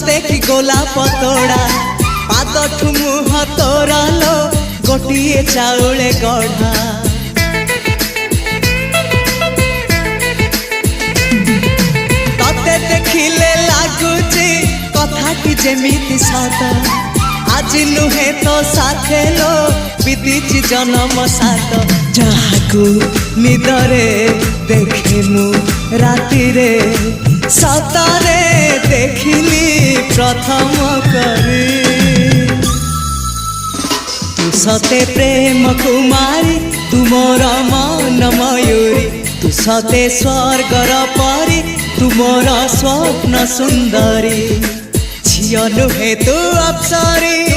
सते कि गोलाप तोड़ा पाद मुह तोरा लो गोटिए चाउले गढ़ा तते देखिले लागुची कथाटी जेमिति सत आज नुहे तो साथे लो बीतीची जन्म सात जहाकू निदरे देखे मु राति रे सतरे देखिली प्रथम करी तू सते प्रेम कुमारी तू मोर मन मयूरी तू सते स्वर्गर परी तू मोर स्वप्न सुंदरी झियो नुहे तू अप्सरी।